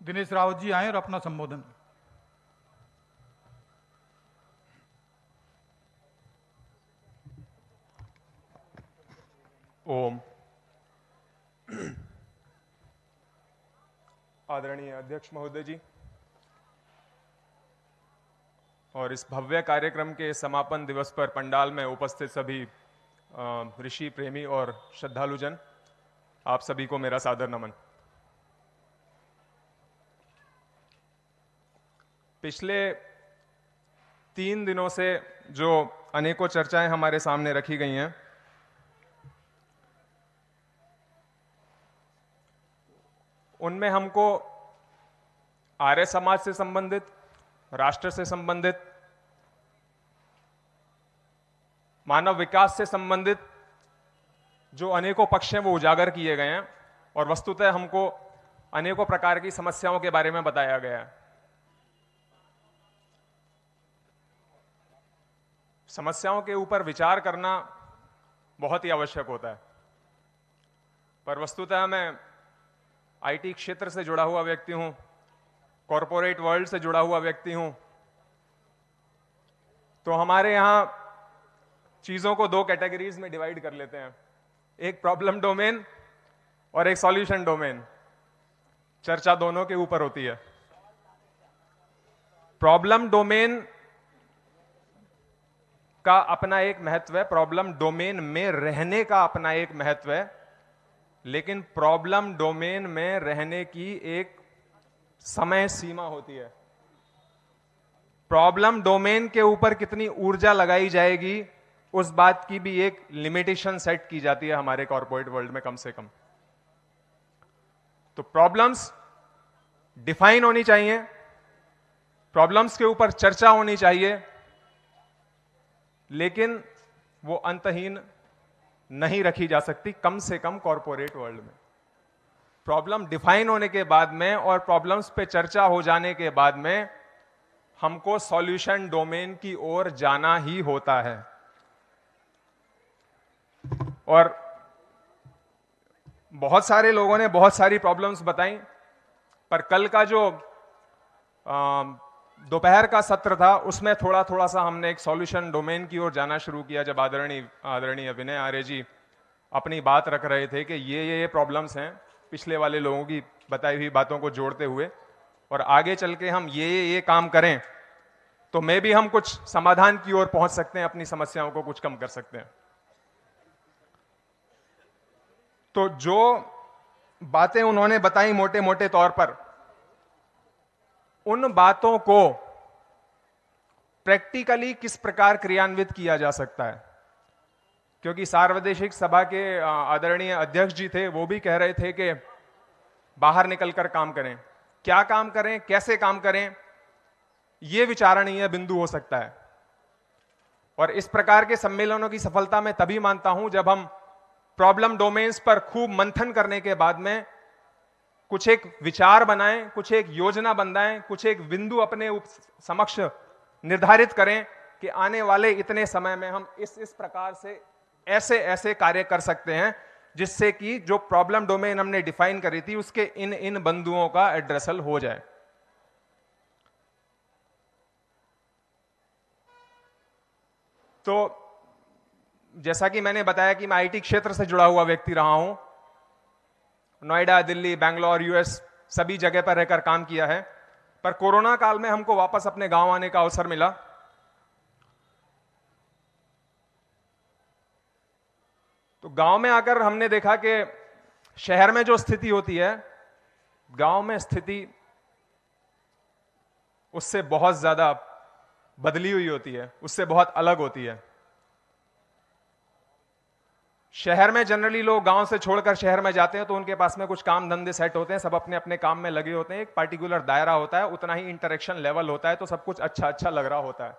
दिनेश रावत जी आए और अपना संबोधन। ओम। आदरणीय अध्यक्ष महोदय जी और इस भव्य कार्यक्रम के समापन दिवस पर पंडाल में उपस्थित सभी ऋषि प्रेमी और श्रद्धालुजन, आप सभी को मेरा सादर नमन। पिछले 3 दिनों से जो अनेकों चर्चाएं हमारे सामने रखी गई हैं, उनमें हमको आर्य समाज से संबंधित, राष्ट्र से संबंधित, मानव विकास से संबंधित जो अनेकों पक्ष हैं वो उजागर किए गए हैं और वस्तुतः हमको अनेकों प्रकार की समस्याओं के बारे में बताया गया है। समस्याओं के ऊपर विचार करना बहुत ही आवश्यक होता है, पर वस्तुतः मैं आईटी क्षेत्र से जुड़ा हुआ व्यक्ति हूं, कॉरपोरेट वर्ल्ड से जुड़ा हुआ व्यक्ति हूं, तो हमारे यहां चीजों को 2 कैटेगरीज में डिवाइड कर लेते हैं, एक प्रॉब्लम डोमेन और एक सॉल्यूशन डोमेन। चर्चा दोनों के ऊपर होती है। प्रॉब्लम डोमेन का अपना एक महत्व है, प्रॉब्लम डोमेन में रहने का अपना एक महत्व है, लेकिन प्रॉब्लम डोमेन में रहने की एक समय सीमा होती है। प्रॉब्लम डोमेन के ऊपर कितनी ऊर्जा लगाई जाएगी उस बात की भी एक लिमिटेशन सेट की जाती है हमारे कॉर्पोरेट वर्ल्ड में, कम से कम। तो प्रॉब्लम्स डिफाइन होनी चाहिए, प्रॉब्लम्स के ऊपर चर्चा होनी चाहिए, लेकिन वो अंतहीन नहीं रखी जा सकती, कम से कम कॉर्पोरेट वर्ल्ड में। प्रॉब्लम डिफाइन होने के बाद में और प्रॉब्लम्स पे चर्चा हो जाने के बाद में हमको सॉल्यूशन डोमेन की ओर जाना ही होता है। और बहुत सारे लोगों ने बहुत सारी प्रॉब्लम्स बताई, पर कल का जो दोपहर का सत्र था उसमें थोड़ा सा हमने एक सॉल्यूशन डोमेन की ओर जाना शुरू किया, जब आदरणीय विनय आर्य जी अपनी बात रख रहे थे कि ये प्रॉब्लम्स हैं, पिछले वाले लोगों की बताई हुई बातों को जोड़ते हुए, और आगे चल के हम ये काम करें तो मे भी हम कुछ समाधान की ओर पहुंच सकते हैं, अपनी समस्याओं को कुछ कम कर सकते हैं। तो जो बातें उन्होंने बताई मोटे मोटे तौर पर, उन बातों को प्रैक्टिकली किस प्रकार क्रियान्वित किया जा सकता है, क्योंकि सार्वदेशिक सभा के आदरणीय अध्यक्ष जी थे, वो भी कह रहे थे कि बाहर निकलकर काम करें। क्या काम करें, कैसे काम करें, यह विचारणीय बिंदु हो सकता है। और इस प्रकार के सम्मेलनों की सफलता मैं तभी मानता हूं जब हम प्रॉब्लम डोमेन्स पर खूब मंथन करने के बाद में कुछ एक विचार बनाएं, कुछ एक योजना बनाएं, कुछ एक बिंदु अपने समक्ष निर्धारित करें कि आने वाले इतने समय में हम इस प्रकार से ऐसे कार्य कर सकते हैं जिससे कि जो प्रॉब्लम डोमेन हमने डिफाइन करी थी उसके इन बिंदुओं का एड्रेसल हो जाए। तो जैसा कि मैंने बताया कि मैं आईटी क्षेत्र से जुड़ा हुआ व्यक्ति रहा हूं, नोएडा, दिल्ली, बैंगलोर, यूएस सभी जगह पर रहकर काम किया है, पर कोरोना काल में हमको वापस अपने गांव आने का अवसर मिला। तो गांव में आकर हमने देखा कि शहर में जो स्थिति होती है, गांव में स्थिति उससे बहुत ज्यादा बदली हुई होती है, उससे बहुत अलग होती है। शहर में जनरली लोग गांव से छोड़कर शहर में जाते हैं तो उनके पास में कुछ काम धंधे सेट होते हैं, सब अपने अपने काम में लगे होते हैं, एक पार्टिकुलर दायरा होता है, उतना ही इंटरेक्शन लेवल होता है, तो सब कुछ अच्छा लग रहा होता है।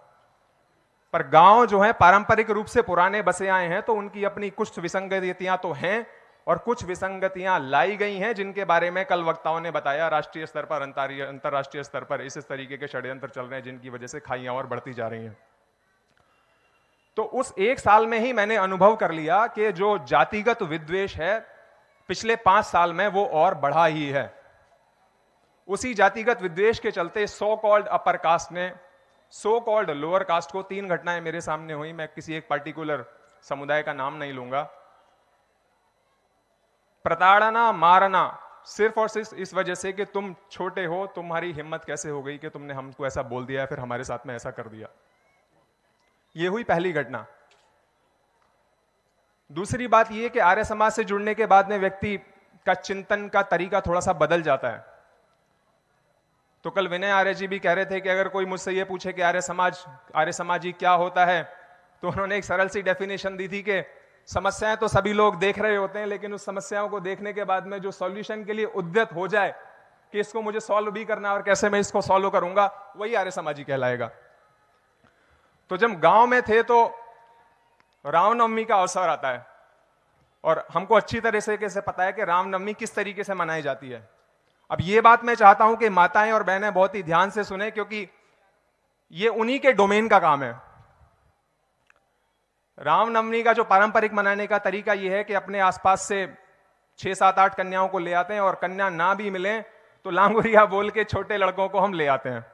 पर गांव जो है पारंपरिक रूप से पुराने बसे आए हैं, तो उनकी अपनी कुछ विसंगतियां तो हैं और कुछ विसंगतियां लाई गई हैं, जिनके बारे में कल वक्ताओं ने बताया। राष्ट्रीय स्तर पर, अंतर्राष्ट्रीय स्तर पर इस तरीके के षड्यंत्र चल रहे हैं जिनकी वजह से खाइयां और बढ़ती जा रही हैं। तो उस 1 साल में ही मैंने अनुभव कर लिया कि जो जातिगत विद्वेष है पिछले 5 साल में वो और बढ़ा ही है। उसी जातिगत विद्वेष के चलते सो कॉल्ड अपर कास्ट ने सो कॉल्ड लोअर कास्ट को, 3 घटनाएं मेरे सामने हुई, मैं किसी एक पर्टिकुलर समुदाय का नाम नहीं लूंगा, प्रताड़ना, मारना, सिर्फ और सिर्फ इस वजह से कि तुम छोटे हो, तुम्हारी हिम्मत कैसे हो गई कि तुमने हमको ऐसा बोल दिया, फिर हमारे साथ में ऐसा कर दिया। यह हुई पहली घटना। दूसरी बात यह कि आर्य समाज से जुड़ने के बाद में व्यक्ति का चिंतन का तरीका थोड़ा सा बदल जाता है। तो कल विनय आर्य जी भी कह रहे थे कि अगर कोई मुझसे यह पूछे कि आर्य समाजी क्या होता है, तो उन्होंने एक सरल सी डेफिनेशन दी थी कि समस्याएं तो सभी लोग देख रहे होते हैं, लेकिन उस समस्याओं को देखने के बाद में जो सॉल्यूशन के लिए उद्यत हो जाए कि इसको मुझे सॉल्व भी करना है और कैसे मैं इसको सॉल्व करूंगा, वही आर्य समाजी कहलाएगा। तो जब गांव में थे तो रामनवमी का अवसर आता है और हमको अच्छी तरह से पता है कि रामनवमी किस तरीके से मनाई जाती है। अब ये बात मैं चाहता हूं कि माताएं और बहनें बहुत ही ध्यान से सुने, क्योंकि ये उन्हीं के डोमेन का काम है। रामनवमी का जो पारंपरिक मनाने का तरीका यह है कि अपने आसपास से 6, 7, 8 कन्याओं को ले आते हैं और कन्या ना भी मिले तो लांगुरिया बोल के छोटे लड़कों को हम ले आते हैं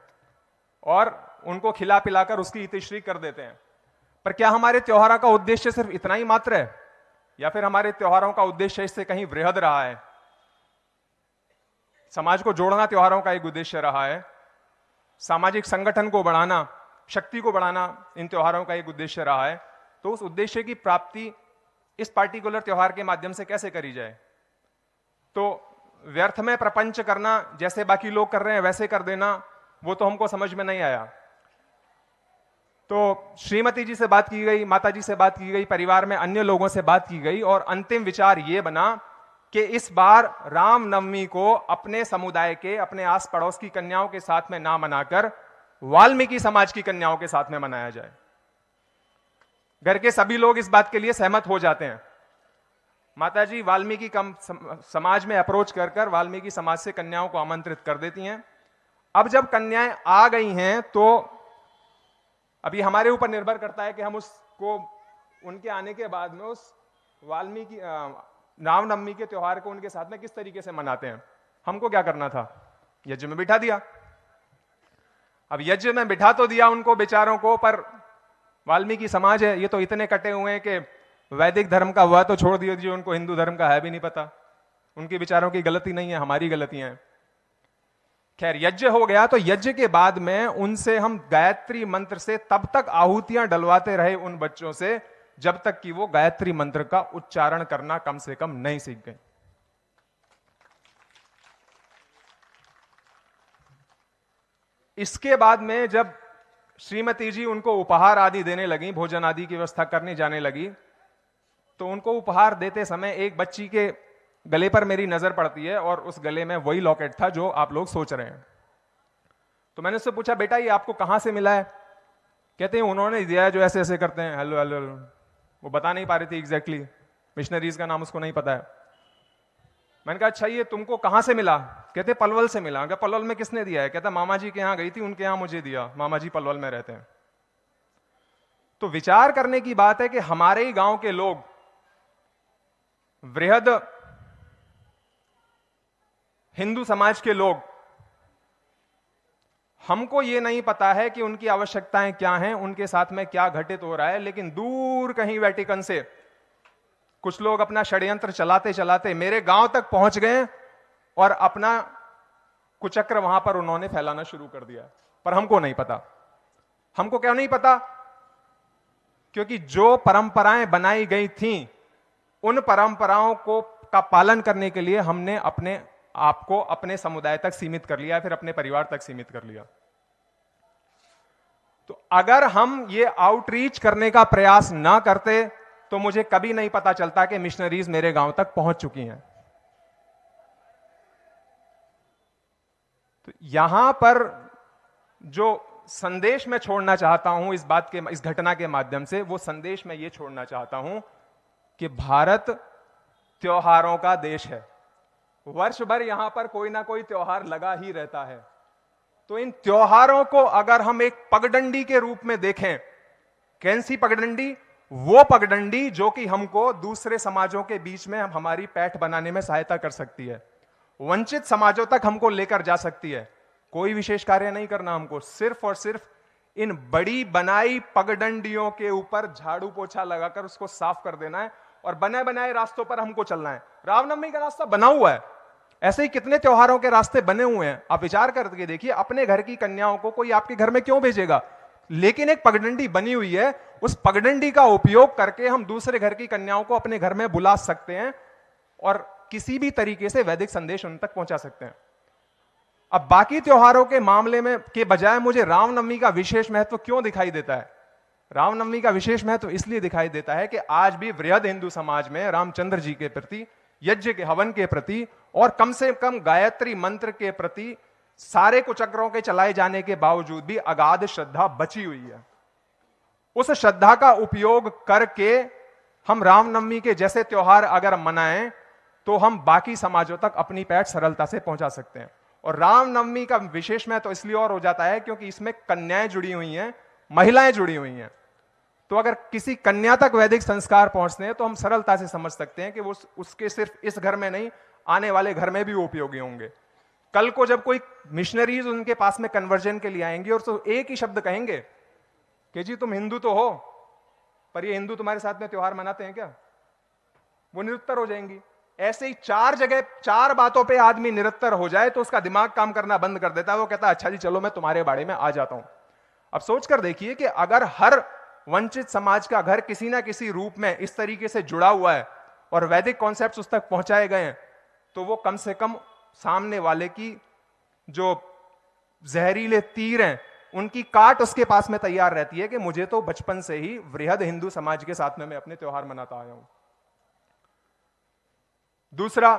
और उनको खिला पिलाकर उसकी इतिश्री कर देते हैं। पर क्या हमारे त्योहारों का उद्देश्य सिर्फ इतना ही मात्र है, या फिर हमारे त्योहारों का उद्देश्य इससे कहीं वृहद रहा है? समाज को जोड़ना त्योहारों का एक उद्देश्य रहा है, सामाजिक संगठन को बढ़ाना, शक्ति को बढ़ाना इन त्योहारों का एक उद्देश्य रहा है। तो उस उद्देश्य की प्राप्ति इस पार्टिकुलर त्योहार के माध्यम से कैसे करी जाए? तो व्यर्थ में प्रपंच करना, जैसे बाकी लोग कर रहे हैं वैसे कर देना, वो तो हमको समझ में नहीं आया। तो श्रीमती जी से बात की गई, माता जी से बात की गई, परिवार में अन्य लोगों से बात की गई और अंतिम विचार ये बना कि इस बार रामनवमी को अपने समुदाय के, अपने आस पड़ोस की कन्याओं के साथ में ना मनाकर वाल्मीकि समाज की कन्याओं के साथ में मनाया जाए। घर के सभी लोग इस बात के लिए सहमत हो जाते हैं। माताजी वाल्मीकि समाज में अप्रोच कर वाल्मीकि समाज से कन्याओं को आमंत्रित कर देती हैं। अब जब कन्याएं आ गई हैं तो अभी हमारे ऊपर निर्भर करता है कि हम उसको, उनके आने के बाद में उस वाल्मीकि रामनवमी के त्योहार को उनके साथ में किस तरीके से मनाते हैं। हमको क्या करना था? यज्ञ में बिठा दिया। अब यज्ञ में बिठा तो दिया उनको बेचारों को, पर वाल्मीकि समाज है, ये तो इतने कटे हुए हैं कि वैदिक धर्म का हुआ तो छोड़ दीजिए, उनको हिंदू धर्म का है भी नहीं पता। उनकी बेचारों की गलती नहीं है, हमारी गलतियां हैं। खैर, यज्ञ हो गया तो यज्ञ के बाद में उनसे हम गायत्री मंत्र से तब तक आहुतियां डलवाते रहे उन बच्चों से जब तक कि वो गायत्री मंत्र का उच्चारण करना कम से कम नहीं सीख गए। इसके बाद में जब श्रीमती जी उनको उपहार आदि देने लगी, भोजन आदि की व्यवस्था करने जाने लगी, तो उनको उपहार देते समय एक बच्ची के गले पर मेरी नजर पड़ती है और उस गले में वही लॉकेट था जो आप लोग सोच रहे हैं। तो मैंने उससे पूछा, बेटा ये आपको कहां से मिला है? कहते हैं उन्होंने दिया है, जो ऐसे ऐसे करते हैं, हेलो हेलो। वो बता नहीं पा रही थी एग्जैक्टली, मिशनरीज का नाम उसको नहीं पता है। मैंने कहा अच्छा ये तुमको कहां से मिला? कहते पलवल से मिला। क्या पलवल में किसने दिया है? कहता मामा जी के यहां गई थी, उनके यहां मुझे दिया, मामा जी पलवल में रहते हैं। तो विचार करने की बात है कि हमारे ही गांव के लोग वृहद हिंदू समाज के लोग, हमको यह नहीं पता है कि उनकी आवश्यकताएं क्या हैं, उनके साथ में क्या घटित हो रहा है, लेकिन दूर कहीं वेटिकन से कुछ लोग अपना षड्यंत्र चलाते चलाते मेरे गांव तक पहुंच गए और अपना कुचक्र वहां पर उन्होंने फैलाना शुरू कर दिया। पर हमको नहीं पता। हमको क्या नहीं पता? क्योंकि जो परंपराएं बनाई गई थीं, उन परंपराओं को का पालन करने के लिए हमने अपने आपको अपने समुदाय तक सीमित कर लिया, फिर अपने परिवार तक सीमित कर लिया। तो अगर हम ये आउटरीच करने का प्रयास ना करते तो मुझे कभी नहीं पता चलता कि मिशनरीज मेरे गांव तक पहुंच चुकी हैं। तो यहां पर जो संदेश मैं छोड़ना चाहता हूं इस घटना के माध्यम से, वो संदेश मैं ये छोड़ना चाहता हूं कि भारत त्योहारों का देश है। वर्ष भर यहां पर कोई ना कोई त्योहार लगा ही रहता है। तो इन त्योहारों को अगर हम एक पगडंडी के रूप में देखें, कैसी पगडंडी? वो पगडंडी जो कि हमको दूसरे समाजों के बीच में हमारी पैठ बनाने में सहायता कर सकती है। वंचित समाजों तक हमको लेकर जा सकती है। कोई विशेष कार्य नहीं करना हमको, सिर्फ और सिर्फ इन बड़ी बनाई पगडंडियों के ऊपर झाड़ू पोछा लगाकर उसको साफ कर देना है और बने बनाए रास्तों पर हमको चलना है। रामनवमी का रास्ता बना हुआ है, ऐसे ही कितने त्योहारों के रास्ते बने हुए हैं। आप विचार करके देखिए, अपने घर की कन्याओं को कोई आपके घर में क्यों भेजेगा, लेकिन एक पगडंडी बनी हुई है, उस पगडंडी का उपयोग करके हम दूसरे घर की कन्याओं को अपने घर में बुला सकते हैं और किसी भी तरीके से वैदिक संदेश उन तक पहुंचा सकते हैं। अब बाकी त्योहारों के मामले में के बजाय मुझे रामनवमी का विशेष महत्व क्यों दिखाई देता है? रामनवमी का विशेष महत्व इसलिए दिखाई देता है कि आज भी वृहद हिंदू समाज में रामचंद्र जी के प्रति, यज्ञ के हवन के प्रति और कम से कम गायत्री मंत्र के प्रति सारे कुचक्रों के चलाए जाने के बावजूद भी अगाध श्रद्धा बची हुई है। उस श्रद्धा का उपयोग करके हम रामनवमी के जैसे त्योहार अगर मनाएं तो हम बाकी समाजों तक अपनी पैठ सरलता से पहुंचा सकते हैं। और रामनवमी का विशेष महत्व तो इसलिए और हो जाता है क्योंकि इसमें कन्याएं जुड़ी हुई हैं, महिलाएं जुड़ी हुई हैं। तो अगर किसी कन्या तक वैदिक संस्कार पहुंचते हैं तो हम सरलता से समझ सकते हैं कि वो उसके सिर्फ इस घर में नहीं, आने वाले घर में भी वो उपयोगी होंगे। कल को जब कोई मिशनरीज उनके पास में कन्वर्जन के लिए आएंगी और तो एक ही शब्द कहेंगे कि जी तुम हिंदू तो हो, पर ये हिंदू तुम्हारे साथ में त्योहार मनाते हैं क्या, वो निरुत्तर हो जाएंगी। ऐसे ही चार जगह चार बातों पे आदमी निरुत्तर हो जाए तो उसका दिमाग काम करना बंद कर देता है। वो कहता है अच्छा जी चलो मैं तुम्हारे बाड़े में आ जाता हूं। अब सोचकर देखिए कि अगर हर वंचित समाज का घर किसी ना किसी रूप में इस तरीके से जुड़ा हुआ है और वैदिक कॉन्सेप्ट्स उस तक पहुंचाए गए हैं तो वो कम से कम सामने वाले की जो जहरीले तीर हैं उनकी काट उसके पास में तैयार रहती है कि मुझे तो बचपन से ही वृहद हिंदू समाज के साथ में मैं अपने त्योहार मनाता आया हूं। दूसरा,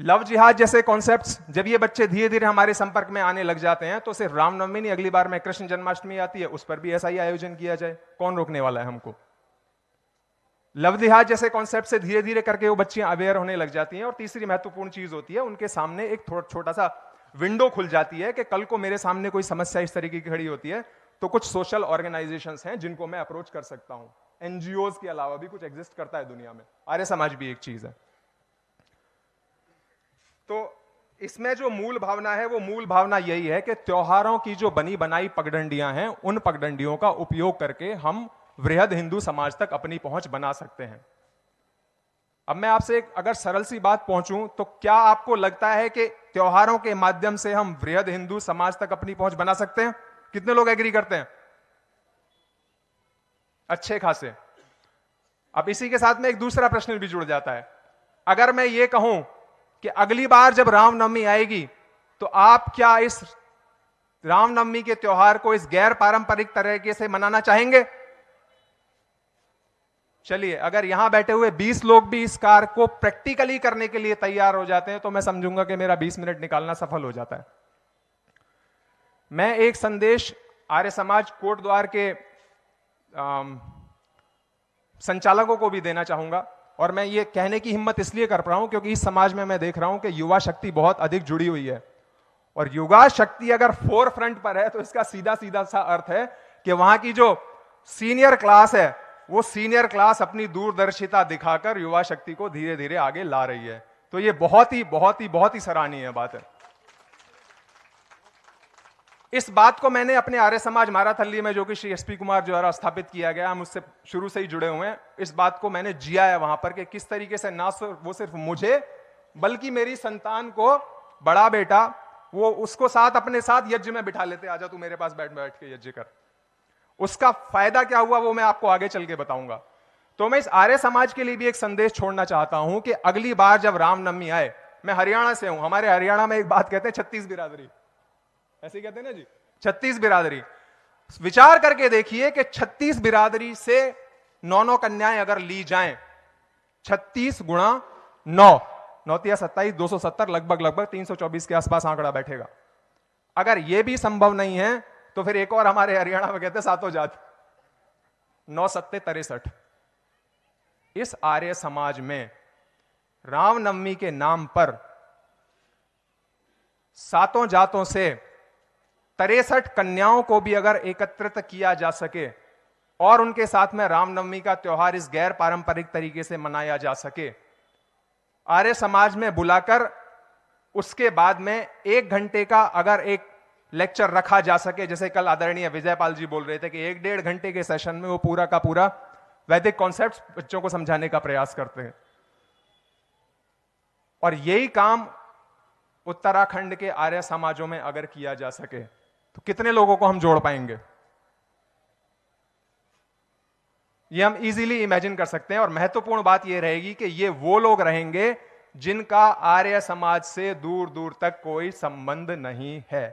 लव जिहाद जैसे कॉन्सेप्ट्स जब ये बच्चे धीरे धीरे हमारे संपर्क में आने लग जाते हैं तो सिर्फ रामनवमी नहीं, अगली बार में कृष्ण जन्माष्टमी आती है उस पर भी ऐसा ही आयोजन किया जाए, कौन रोकने वाला है हमको। लव जिहाद जैसे कॉन्सेप्ट से धीरे धीरे करके वो बच्चियां अवेयर होने लग जाती हैं। और तीसरी महत्वपूर्ण चीज होती है, उनके सामने एक छोटा सा विंडो खुल जाती है कि कल को मेरे सामने कोई समस्या इस तरीके की खड़ी होती है तो कुछ सोशल ऑर्गेनाइजेशंस हैं जिनको मैं अप्रोच कर सकता हूं। एनजीओज के अलावा भी कुछ एग्जिस्ट करता है दुनिया में, आर्य समाज भी एक चीज है। तो इसमें जो मूल भावना है वो मूल भावना यही है कि त्योहारों की जो बनी बनाई पगडंडियां हैं उन पगडंडियों का उपयोग करके हम वृहद हिंदू समाज तक अपनी पहुंच बना सकते हैं। अब मैं आपसे एक अगर सरल सी बात पहुंचूं तो क्या आपको लगता है कि त्योहारों के माध्यम से हम वृहद हिंदू समाज तक अपनी पहुंच बना सकते हैं? कितने लोग एग्री करते हैं? अच्छे खासे। अब इसी के साथ में एक दूसरा प्रश्न भी जुड़ जाता है। अगर मैं ये कहूं कि अगली बार जब रामनवमी आएगी तो आप क्या इस रामनवमी के त्योहार को इस गैर पारंपरिक तरीके से मनाना चाहेंगे? चलिए, अगर यहां बैठे हुए 20 लोग भी इस कार्य को प्रैक्टिकली करने के लिए तैयार हो जाते हैं तो मैं समझूंगा कि मेरा 20 मिनट निकालना सफल हो जाता है। मैं एक संदेश आर्य समाज कोटद्वार के संचालकों को भी देना चाहूंगा और मैं ये कहने की हिम्मत इसलिए कर रहा हूं क्योंकि इस समाज में मैं देख रहा हूं कि युवा शक्ति बहुत अधिक जुड़ी हुई है। और युवा शक्ति अगर फोर फ्रंट पर है तो इसका सीधा सीधा सा अर्थ है कि वहां की जो सीनियर क्लास है वो सीनियर क्लास अपनी दूरदर्शिता दिखाकर युवा शक्ति को धीरे धीरे आगे ला रही है। तो ये बहुत ही सराहनीय बात है। इस बात को मैंने अपने आर्य समाज माराथल्ली में, जो कि श्री एसपी कुमार द्वारा स्थापित किया गया, हम उससे शुरू से ही जुड़े हुए हैं, इस बात को मैंने जिया है वहां पर कि किस तरीके से ना वो सिर्फ मुझे बल्कि मेरी संतान को, बड़ा बेटा, वो उसको साथ अपने साथ यज्ञ में बिठा लेते, आजा तू मेरे पास बैठ के यज्ञ कर। उसका फायदा क्या हुआ वो मैं आपको आगे चल के बताऊंगा। तो मैं इस आर्य समाज के लिए भी एक संदेश छोड़ना चाहता हूं कि अगली बार जब रामनवमी आए, मैं हरियाणा से हूं, हमारे हरियाणा में एक बात कहते हैं 36 बिरादरी, ऐसे कहते हैं ना जी, 36 बिरादरी। विचार करके देखिए कि 36 बिरादरी से 9 कन्याएं अगर ली जाएं, 36 गुणा 9, 9 या 27, 270, लगभग 324 के आसपास आंकड़ा बैठेगा। अगर यह भी संभव नहीं है तो फिर एक और हमारे हरियाणा में कहते हैं सातों जात, 9 सत्ते 63। इस आर्य समाज में रामनवमी के नाम पर सातों जातों से 63 कन्याओं को भी अगर एकत्रित किया जा सके और उनके साथ में रामनवमी का त्योहार इस गैर पारंपरिक तरीके से मनाया जा सके आर्य समाज में बुलाकर उसके बाद में 1 घंटे का अगर एक लेक्चर रखा जा सके, जैसे कल आदरणीय विजयपाल जी बोल रहे थे कि 1-1.5 घंटे के सेशन में वो पूरा का पूरा वैदिक कॉन्सेप्ट्स बच्चों को समझाने का प्रयास करते हैं, और यही काम उत्तराखंड के आर्य समाजों में अगर किया जा सके तो कितने लोगों को हम जोड़ पाएंगे, ये हम इजीली इमेजिन कर सकते हैं। और महत्वपूर्ण बात यह रहेगी कि ये वो लोग रहेंगे जिनका आर्य समाज से दूर दूर तक कोई संबंध नहीं है।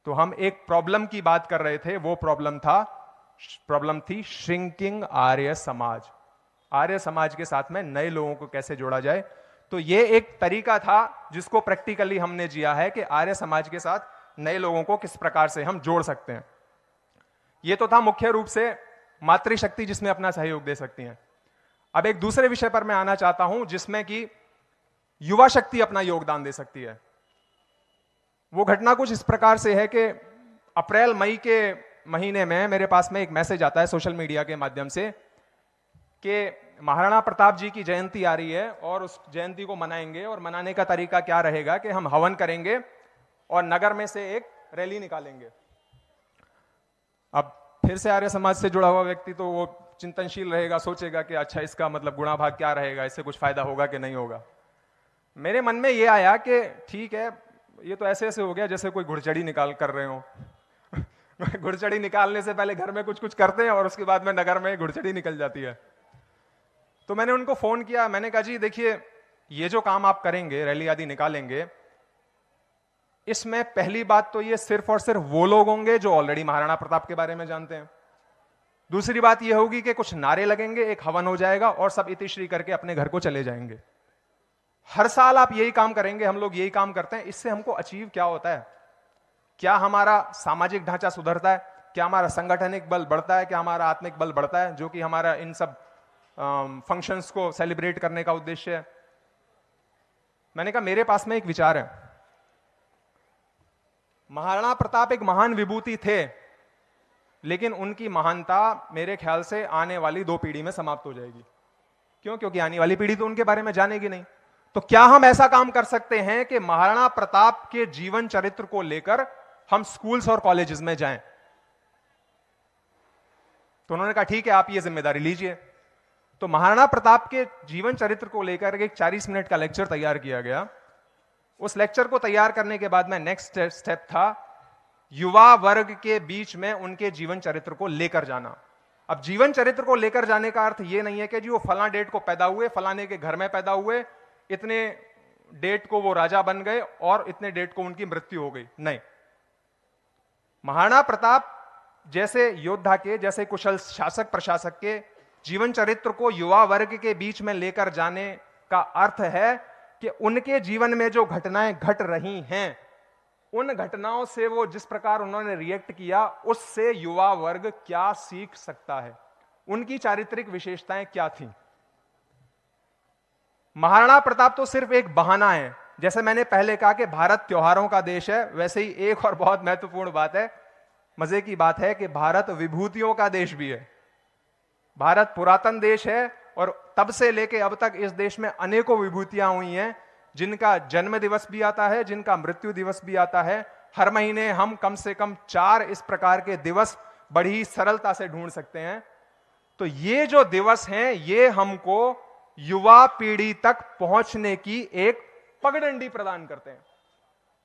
तो हम एक प्रॉब्लम की बात कर रहे थे, वो प्रॉब्लम थी श्रिंकिंग आर्य समाज। आर्य समाज के साथ में नए लोगों को कैसे जोड़ा जाए, तो ये एक तरीका था जिसको प्रैक्टिकली हमने जिया है कि आर्य समाज के साथ नए लोगों को किस प्रकार से हम जोड़ सकते हैं। ये तो था मुख्य रूप से मातृशक्ति जिसमें अपना सहयोग दे सकती हैं। अब एक दूसरे विषय पर मैं आना चाहता हूं जिसमें कि युवा शक्ति अपना योगदान दे सकती है। वो घटना कुछ इस प्रकार से है कि अप्रैल मई के महीने में मेरे पास में एक मैसेज आता है सोशल मीडिया के माध्यम से कि महाराणा प्रताप जी की जयंती आ रही है और उस जयंती को मनाएंगे, और मनाने का तरीका क्या रहेगा कि हम हवन करेंगे और नगर में से एक रैली निकालेंगे। अब फिर से आर्य समाज से जुड़ा हुआ व्यक्ति तो वो चिंतनशील रहेगा, सोचेगा कि अच्छा इसका मतलब गुणा भाग क्या रहेगा, इससे कुछ फायदा होगा कि नहीं होगा। मेरे मन में ये आया कि ठीक है, ये तो ऐसे ऐसे हो गया जैसे कोई घुड़चड़ी निकाल कर रहे हो घुड़चड़ी निकालने से पहले घर में कुछ कुछ करते हैं और उसके बाद में नगर में घुड़चड़ी निकल जाती है। तो मैंने उनको फोन किया, मैंने कहा जी देखिए, ये जो काम आप करेंगे, रैली आदि निकालेंगे, इसमें पहली बात तो ये सिर्फ और सिर्फ वो लोग होंगे जो ऑलरेडी महाराणा प्रताप के बारे में जानते हैं। दूसरी बात ये होगी कि कुछ नारे लगेंगे, एक हवन हो जाएगा और सब इतिश्री करके अपने घर को चले जाएंगे। हर साल आप यही काम करेंगे, हम लोग यही काम करते हैं। इससे हमको अचीव क्या होता है? क्या हमारा सामाजिक ढांचा सुधरता है? क्या हमारा संगठनिक बल बढ़ता है? क्या हमारा आत्मिक बल बढ़ता है, जो कि हमारा इन सब फंक्शंस को सेलिब्रेट करने का उद्देश्य है? मैंने कहा मेरे पास में एक विचार है। महाराणा प्रताप एक महान विभूति थे, लेकिन उनकी महानता मेरे ख्याल से आने वाली 2 पीढ़ी में समाप्त हो जाएगी। क्यों? क्योंकि आने वाली पीढ़ी तो उनके बारे में जानेगी नहीं। तो क्या हम ऐसा काम कर सकते हैं कि महाराणा प्रताप के जीवन चरित्र को लेकर हम स्कूल्स और कॉलेजेस में जाएं? तो उन्होंने कहा ठीक है, आप ये जिम्मेदारी लीजिए। तो महाराणा प्रताप के जीवन चरित्र को लेकर एक 40 मिनट का लेक्चर तैयार किया गया। उस लेक्चर को तैयार करने के बाद में नेक्स्ट स्टेप था युवा वर्ग के बीच में उनके जीवन चरित्र को लेकर जाना। अब जीवन चरित्र को लेकर जाने का अर्थ यह नहीं है कि जी वो फला डेट को पैदा हुए, फलाने के घर में पैदा हुए, इतने डेट को वो राजा बन गए और इतने डेट को उनकी मृत्यु हो गई। नहीं, महाराणा प्रताप जैसे योद्धा के, जैसे कुशल शासक प्रशासक के जीवन चरित्र को युवा वर्ग के बीच में लेकर जाने का अर्थ है कि उनके जीवन में जो घटनाएं घट रही हैं, उन घटनाओं से वो जिस प्रकार उन्होंने रिएक्ट किया, उससे युवा वर्ग क्या सीख सकता है, उनकी चारित्रिक विशेषताएं क्या थी। महाराणा प्रताप तो सिर्फ एक बहाना है। जैसे मैंने पहले कहा कि भारत त्योहारों का देश है, वैसे ही एक और बहुत महत्वपूर्ण बात है, मजे की बात है कि भारत विभूतियों का देश भी है। भारत पुरातन देश है और तब से लेके अब तक इस देश में अनेकों विभूतियां हुई हैं, जिनका जन्म दिवस भी आता है, जिनका मृत्यु दिवस भी आता है। हर महीने हम कम से कम 4 इस प्रकार के दिवस बड़ी सरलता से ढूंढ सकते हैं। तो ये जो दिवस हैं, ये हमको युवा पीढ़ी तक पहुंचने की एक पगडंडी प्रदान करते हैं।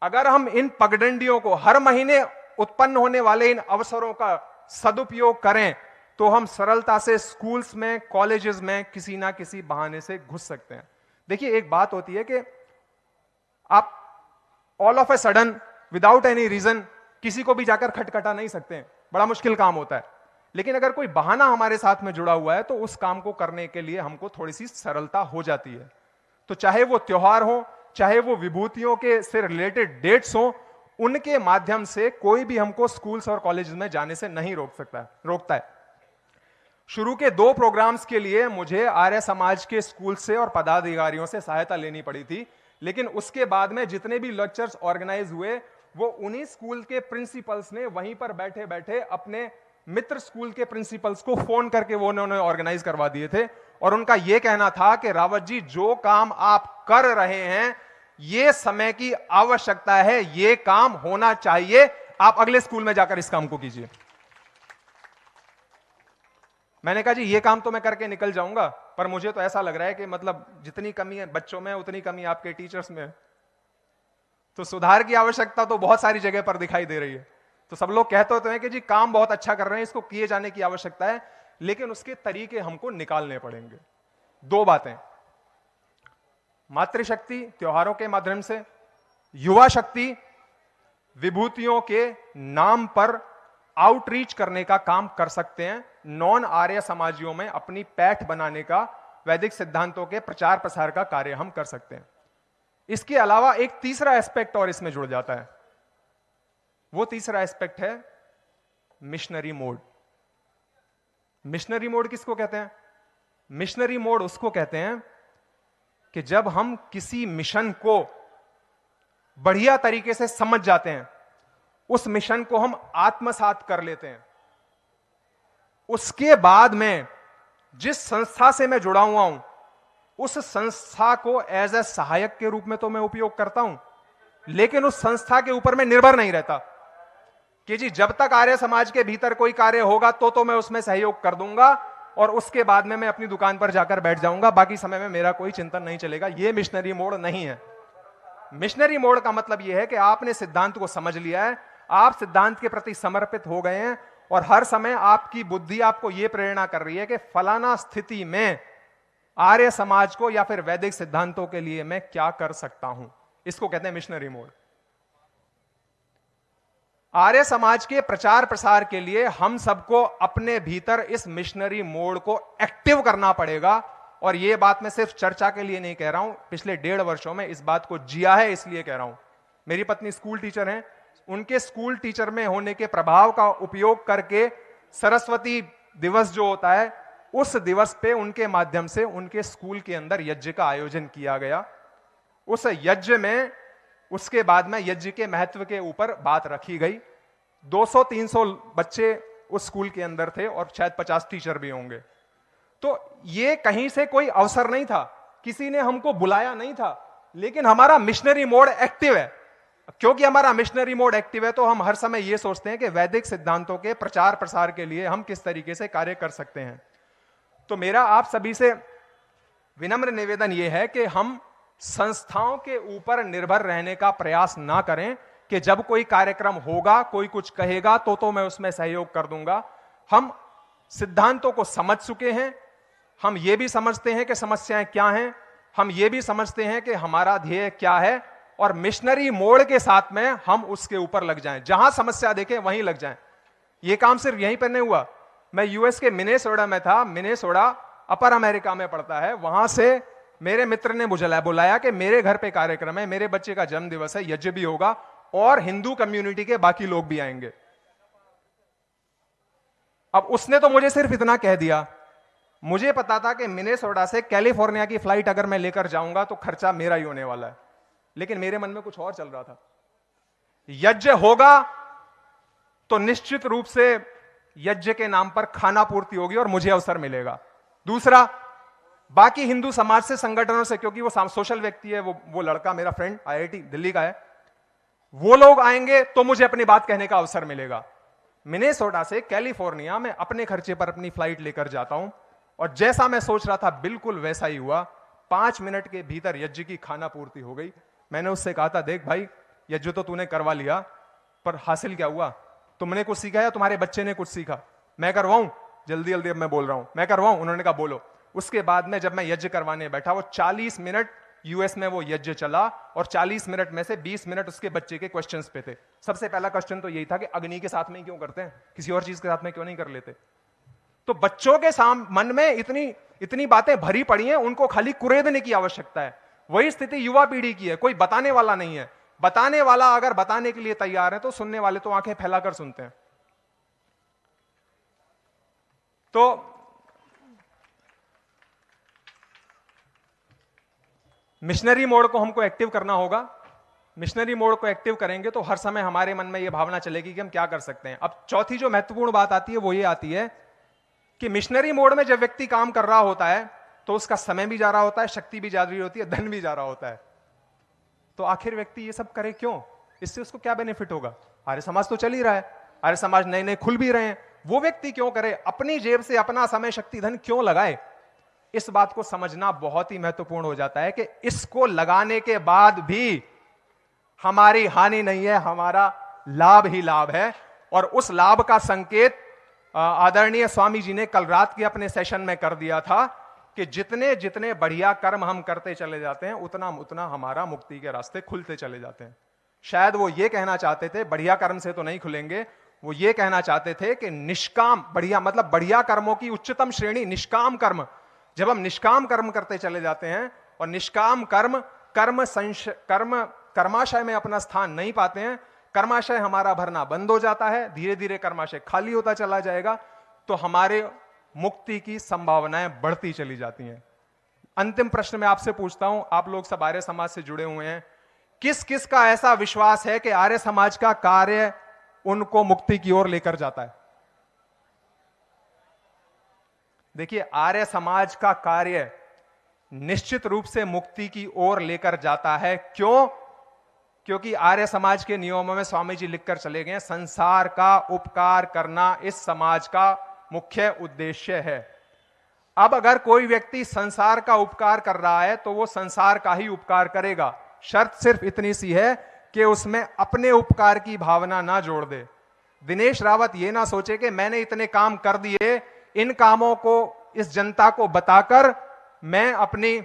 अगर हम इन पगडंडियों को, हर महीने उत्पन्न होने वाले इन अवसरों का सदुपयोग करें, तो हम सरलता से स्कूल्स में, कॉलेजेस में किसी ना किसी बहाने से घुस सकते हैं। देखिए, एक बात होती है कि आप all of a sudden without any reason किसी को भी जाकर खटखटा नहीं सकते हैं, बड़ा मुश्किल काम होता है। लेकिन अगर कोई बहाना हमारे साथ में जुड़ा हुआ है तो उस काम को करने के लिए हमको थोड़ी सी सरलता हो जाती है। तो चाहे वो त्योहार हो, चाहे वो विभूतियों के से रिलेटेड डेट्स हो, उनके माध्यम से कोई भी हमको स्कूल्स और कॉलेजेस में जाने से नहीं रोकता है। शुरू के 2 प्रोग्राम्स के लिए मुझे आर्य समाज के स्कूल से और पदाधिकारियों से सहायता लेनी पड़ी थी, लेकिन उसके बाद में जितने भी लेक्चर्स ऑर्गेनाइज हुए, वो उन्हीं स्कूल के प्रिंसिपल्स ने वहीं पर बैठे बैठे अपने मित्र स्कूल के प्रिंसिपल्स को फोन करके वो उन्होंने ऑर्गेनाइज करवा दिए थे। और उनका यह कहना था कि रावत जी, जो काम आप कर रहे हैं ये समय की आवश्यकता है, ये काम होना चाहिए, आप अगले स्कूल में जाकर इस काम को कीजिए। मैंने कहा जी ये काम तो मैं करके निकल जाऊंगा, पर मुझे तो ऐसा लग रहा है कि मतलब जितनी कमी है बच्चों में उतनी कमी आपके टीचर्स में है, तो सुधार की आवश्यकता तो बहुत सारी जगह पर दिखाई दे रही है। तो सब लोग कहते होते हैं कि जी काम बहुत अच्छा कर रहे हैं, इसको किए जाने की आवश्यकता है, लेकिन उसके तरीके हमको निकालने पड़ेंगे। दो बातें, मातृशक्ति त्योहारों के माध्यम से, युवा शक्ति विभूतियों के नाम पर आउटरीच करने का काम कर सकते हैं, नॉन आर्य समाजियों में अपनी पैठ बनाने का, वैदिक सिद्धांतों के प्रचार प्रसार का कार्य हम कर सकते हैं। इसके अलावा एक तीसरा एस्पेक्ट और इसमें जुड़ जाता है, वो तीसरा एस्पेक्ट है मिशनरी मोड। मिशनरी मोड किसको कहते हैं? मिशनरी मोड उसको कहते हैं कि जब हम किसी मिशन को बढ़िया तरीके से समझ जाते हैं, उस मिशन को हम आत्मसात कर लेते हैं, उसके बाद में जिस संस्था से मैं जुड़ा हुआ हूं उस संस्था को एज ए सहायक के रूप में तो मैं उपयोग करता हूं, लेकिन उस संस्था के ऊपर मैं निर्भर नहीं रहता कि जी जब तक आर्य समाज के भीतर कोई कार्य होगा तो मैं उसमें सहयोग कर दूंगा और उसके बाद में मैं अपनी दुकान पर जाकर बैठ जाऊंगा, बाकी समय में मेरा कोई चिंतन नहीं चलेगा। यह मिशनरी मोड नहीं है। मिशनरी मोड का मतलब यह है कि आपने सिद्धांत को समझ लिया है, आप सिद्धांत के प्रति समर्पित हो गए हैं और हर समय आपकी बुद्धि आपको यह प्रेरणा कर रही है कि फलाना स्थिति में आर्य समाज को या फिर वैदिक सिद्धांतों के लिए मैं क्या कर सकता हूं। इसको कहते हैं मिशनरी मोड। आर्य समाज के प्रचार प्रसार के लिए हम सबको अपने भीतर इस मिशनरी मोड को एक्टिव करना पड़ेगा। और यह बात मैं सिर्फ चर्चा के लिए नहीं कह रहा हूं, पिछले 1.5 वर्षों में इस बात को जिया है, इसलिए कह रहा हूं। मेरी पत्नी स्कूल टीचर हैं, उनके स्कूल टीचर में होने के प्रभाव का उपयोग करके सरस्वती दिवस जो होता है उस दिवस पे उनके माध्यम से उनके स्कूल के अंदर यज्ञ का आयोजन किया गया। उस यज्ञ में उसके बाद में यज्ञ के महत्व के ऊपर बात रखी गई। 200-300 बच्चे उस स्कूल के अंदर थे और शायद 50 टीचर भी होंगे। तो ये कहीं से कोई अवसर नहीं था, किसी ने हमको बुलाया नहीं था, लेकिन हमारा मिशनरी मोड एक्टिव है। क्योंकि हमारा मिशनरी मोड एक्टिव है तो हम हर समय यह सोचते हैं कि वैदिक सिद्धांतों के प्रचार प्रसार के लिए हम किस तरीके से कार्य कर सकते हैं। तो मेरा आप सभी से विनम्र निवेदन यह है कि हम संस्थाओं के ऊपर निर्भर रहने का प्रयास ना करें कि जब कोई कार्यक्रम होगा, कोई कुछ कहेगा तो मैं उसमें सहयोग कर दूंगा। हम सिद्धांतों को समझ चुके हैं, हम ये भी समझते हैं कि समस्याएं क्या हैं, हम ये भी समझते हैं कि हमारा ध्येय क्या है, और मिशनरी मोड के साथ में हम उसके ऊपर लग जाएं, जहां समस्या देखें वहीं लग जाएं। ये काम सिर्फ यहीं पर नहीं हुआ। मैं यूएस के मिनेसोटा में था, मिनेसोटा अपर अमेरिका में पड़ता है, वहां से मेरे मित्र ने मुझे बुलाया कि मेरे घर पे कार्यक्रम है, मेरे बच्चे का जन्म दिवस है, यज्ञ भी होगा और हिंदू कम्युनिटी के बाकी लोग भी आएंगे। अब उसने तो मुझे सिर्फ इतना कह दिया, मुझे पता था कि मिनेसोटा से कैलिफोर्निया की फ्लाइट अगर मैं लेकर जाऊंगा तो खर्चा मेरा ही होने वाला है, लेकिन मेरे मन में कुछ और चल रहा था। यज्ञ होगा तो निश्चित रूप से यज्ञ के नाम पर खाना पूर्ति होगी और मुझे अवसर मिलेगा। दूसरा, बाकी हिंदू समाज से, संगठनों से, क्योंकि वो सोशल व्यक्ति है, वो लड़का मेरा फ्रेंड आईआईटी दिल्ली का है, वो लोग आएंगे तो मुझे अपनी बात कहने का अवसर मिलेगा। मिनेसोटा से कैलिफोर्निया में अपने खर्चे पर अपनी फ्लाइट लेकर जाता हूं और जैसा मैं सोच रहा था बिल्कुल वैसा ही हुआ। 5 मिनट के भीतर यज्ञ की खाना पूर्ति हो गई। मैंने उससे कहा था, देख भाई, यज्ञ तो तूने करवा लिया, पर हासिल क्या हुआ? तुमने कुछ सीखा या तुम्हारे बच्चे ने कुछ सीखा? मैं करवाऊं? जल्दी जल्दी अब मैं बोल रहा हूं, मैं करवाऊं? उन्होंने कहा बोलो। उसके बाद में जब मैं यज्ञ करवाने बैठा, वो 40 मिनट यूएस में वो यज्ञ चला और 40 मिनट में से 20 मिनट उसके बच्चे के क्वेश्चंस पे थे। सबसे पहला क्वेश्चन तो यही था कि अग्नि के साथ में क्यों करते हैं, किसी और चीज के साथ में क्यों नहीं कर लेते? तो बच्चों के मन में इतनी बातें भरी पड़ी हैं, उनको खाली कुरेदने की आवश्यकता है। वही स्थिति युवा पीढ़ी की है, कोई बताने वाला नहीं है। बताने वाला अगर बताने के लिए तैयार है तो सुनने वाले तो आंखें फैलाकर सुनते हैं। तो मिशनरी मोड को हमको एक्टिव करना होगा। मिशनरी मोड को एक्टिव करेंगे तो हर समय हमारे मन में यह भावना चलेगी कि हम क्या कर सकते हैं। अब चौथी जो महत्वपूर्ण बात आती है वो ये आती है कि मिशनरी मोड में जब व्यक्ति काम कर रहा होता है तो उसका समय भी जा रहा होता है, शक्ति भी जा रही होती है, धन भी जा रहा होता है। तो आखिर व्यक्ति ये सब करे क्यों? इससे उसको क्या बेनिफिट होगा? आर्य समाज तो चल ही रहा है, आर्य समाज नए नए खुल भी रहे हैं, वो व्यक्ति क्यों करे? अपनी जेब से अपना समय शक्ति धन क्यों लगाए? इस बात को समझना बहुत ही महत्वपूर्ण हो जाता है कि इसको लगाने के बाद भी हमारी हानि नहीं है, हमारा लाभ ही लाभ है। और उस लाभ का संकेत आदरणीय स्वामी जी ने कल रात के अपने सेशन में कर दिया था कि जितने जितने बढ़िया कर्म हम करते चले जाते हैं, उतना उतना हमारा मुक्ति के रास्ते खुलते चले जाते हैं। शायद वो ये कहना चाहते थे, बढ़िया कर्म से तो नहीं खुलेंगे, वो ये कहना चाहते थे कि निष्काम, बढ़िया मतलब बढ़िया कर्मों की उच्चतम श्रेणी निष्काम कर्म। जब हम निष्काम कर्म करते चले जाते हैं और निष्काम कर्माशय में अपना स्थान नहीं पाते हैं, कर्माशय हमारा भरना बंद हो जाता है, धीरे धीरे कर्माशय खाली होता चला जाएगा, तो हमारे मुक्ति की संभावनाएं बढ़ती चली जाती हैं। अंतिम प्रश्न मैं आपसे पूछता हूं, आप लोग सब आर्य समाज से जुड़े हुए हैं, किस किस का ऐसा विश्वास है कि आर्य समाज का कार्य उनको मुक्ति की ओर लेकर जाता है? देखिए, आर्य समाज का कार्य निश्चित रूप से मुक्ति की ओर लेकर जाता है। क्यों? क्योंकि आर्य समाज के नियमों में स्वामी जी लिखकर चले गए, संसार का उपकार करना इस समाज का मुख्य उद्देश्य है। अब अगर कोई व्यक्ति संसार का उपकार कर रहा है तो वो संसार का ही उपकार करेगा। शर्त सिर्फ इतनी सी है कि उसमें अपने उपकार की भावना ना जोड़ दे। दिनेश रावत ये ना सोचे कि मैंने इतने काम कर दिए, इन कामों को इस जनता को बताकर मैं अपनी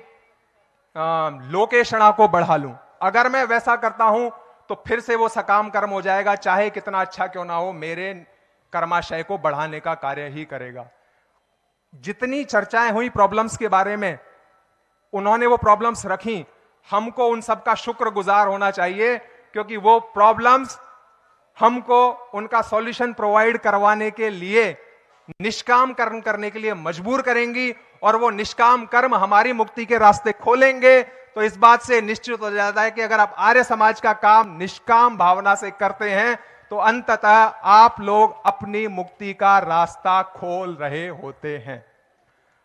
लोकेशणा को बढ़ा लूं। अगर मैं वैसा करता हूं तो फिर से वो सकाम कर्म हो जाएगा, चाहे कितना अच्छा क्यों ना हो, मेरे कर्माशय को बढ़ाने का कार्य ही करेगा। जितनी चर्चाएं हुई प्रॉब्लम्स के बारे में, उन्होंने वो प्रॉब्लम्स रखी, हमको उन सब का शुक्रगुजार होना चाहिए, क्योंकि वो प्रॉब्लम्स हमको उनका सॉल्यूशन प्रोवाइड करवाने के लिए, निष्काम कर्म करने के लिए मजबूर करेंगी, और वो निष्काम कर्म हमारी मुक्ति के रास्ते खोलेंगे। तो इस बात से निश्चित हो जाता है कि अगर आप आर्य समाज का काम निष्काम भावना से करते हैं तो अंततः आप लोग अपनी मुक्ति का रास्ता खोल रहे होते हैं।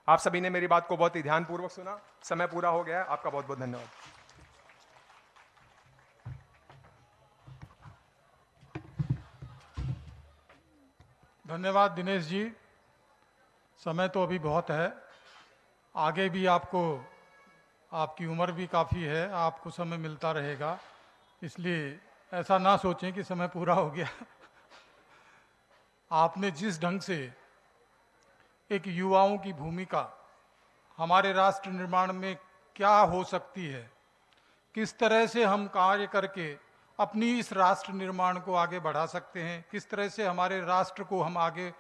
आप सभी ने मेरी बात को बहुत ही ध्यानपूर्वक सुना। समय पूरा हो गया है, आपका बहुत बहुत धन्यवाद। धन्यवाद दिनेश जी। समय तो अभी बहुत है, आगे भी आपको, आपकी उम्र भी काफ़ी है, आपको समय मिलता रहेगा, इसलिए ऐसा ना सोचें कि समय पूरा हो गया। आपने जिस ढंग से एक युवाओं की भूमिका हमारे राष्ट्र निर्माण में क्या हो सकती है, किस तरह से हम कार्य करके अपनी इस राष्ट्र निर्माण को आगे बढ़ा सकते हैं, किस तरह से हमारे राष्ट्र को हम आगे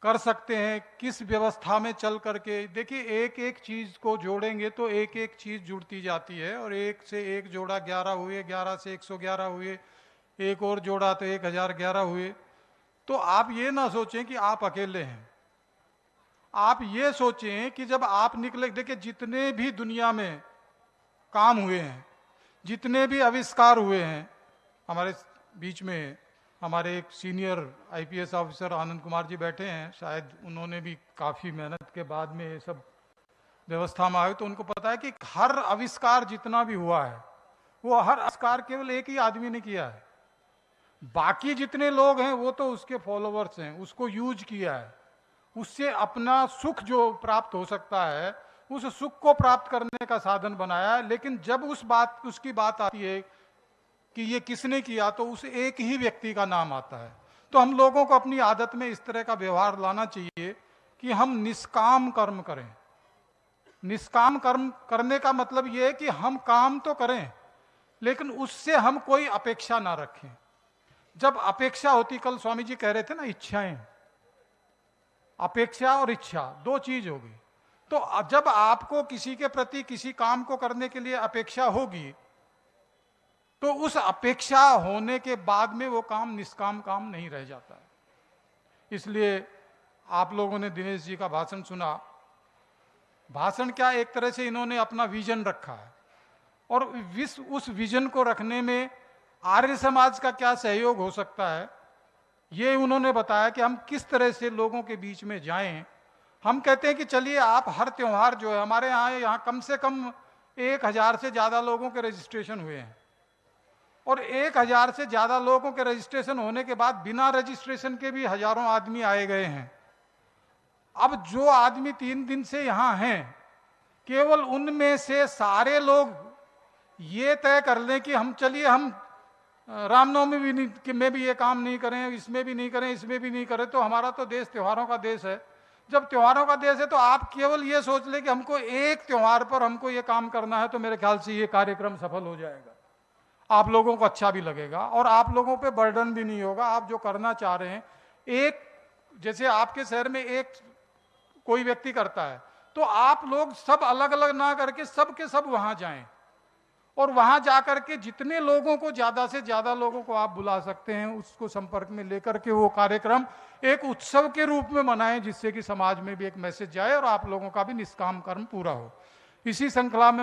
कर सकते हैं, किस व्यवस्था में चल करके, देखिए एक एक चीज को जोड़ेंगे तो एक एक चीज जुड़ती जाती है, और एक से एक जोड़ा 11 हुए, 11 से 111 हुए, एक और जोड़ा तो 1011 हुए। तो आप ये ना सोचें कि आप अकेले हैं, आप ये सोचें कि जब आप निकले, देखिए जितने भी दुनिया में काम हुए हैं, जितने भी आविष्कार हुए हैं, हमारे बीच में हमारे एक senior IPS officer Anand Kumar ji बैठे हैं, शायद उन्होंने भी काफ़ी मेहनत के बाद में ये सब व्यवस्था में आए, तो उनको पता है कि हर आविष्कार जितना भी हुआ है वो हर आविष्कार केवल एक ही आदमी ने किया है, बाकी जितने लोग हैं वो तो उसके फॉलोवर्स हैं, उसको यूज किया है, उससे अपना सुख जो प्राप्त हो सकता है उस सुख को प्राप्त करने का साधन बनाया है। लेकिन जब उसकी बात आती है कि ये किसने किया, तो उस एक ही व्यक्ति का नाम आता है। तो हम लोगों को अपनी आदत में इस तरह का व्यवहार लाना चाहिए कि हम निष्काम कर्म करें। निष्काम कर्म करने का मतलब ये है कि हम काम तो करें लेकिन उससे हम कोई अपेक्षा ना रखें। जब अपेक्षा होती, कल स्वामी जी कह रहे थे ना, इच्छाएं, अपेक्षा और इच्छा दो चीज होगी। तो जब आपको किसी के प्रति किसी काम को करने के लिए अपेक्षा होगी तो उस अपेक्षा होने के बाद में वो काम निष्काम काम नहीं रह जाता है। इसलिए आप लोगों ने दिनेश जी का भाषण सुना, भाषण क्या, एक तरह से इन्होंने अपना विजन रखा है, और उस विजन को रखने में आर्य समाज का क्या सहयोग हो सकता है ये उन्होंने बताया कि हम किस तरह से लोगों के बीच में जाएं, हम कहते हैं कि चलिए आप हर त्यौहार जो है हमारे यहाँ कम से कम 1000 से ज़्यादा लोगों के रजिस्ट्रेशन हुए हैं, और 1000 से ज़्यादा लोगों के रजिस्ट्रेशन होने के बाद बिना रजिस्ट्रेशन के भी हजारों आदमी आए गए हैं। अब जो आदमी 3 दिन से यहाँ हैं, केवल उनमें से सारे लोग ये तय कर लें कि हम चलिए हम रामनवमी भी नहीं कि में भी ये काम नहीं करें, इसमें भी नहीं करें, इसमें भी नहीं करें, तो हमारा तो देश त्योहारों का देश है। जब त्योहारों का देश है तो आप केवल ये सोच ले कि हमको एक त्योहार पर हमको ये काम करना है, तो मेरे ख्याल से ये कार्यक्रम सफल हो जाएगा, आप लोगों को अच्छा भी लगेगा और आप लोगों पे बर्डन भी नहीं होगा। आप जो करना चाह रहे हैं, एक जैसे आपके शहर में एक कोई व्यक्ति करता है, तो आप लोग सब अलग अलग ना करके सब के सब वहां जाएं, और वहां जाकर के जितने लोगों को, ज्यादा से ज्यादा लोगों को आप बुला सकते हैं, उसको संपर्क में लेकर के वो कार्यक्रम एक उत्सव के रूप में मनाएं, जिससे कि समाज में भी एक मैसेज जाए और आप लोगों का भी निष्काम कर्म पूरा हो। इसी श्रृंखला में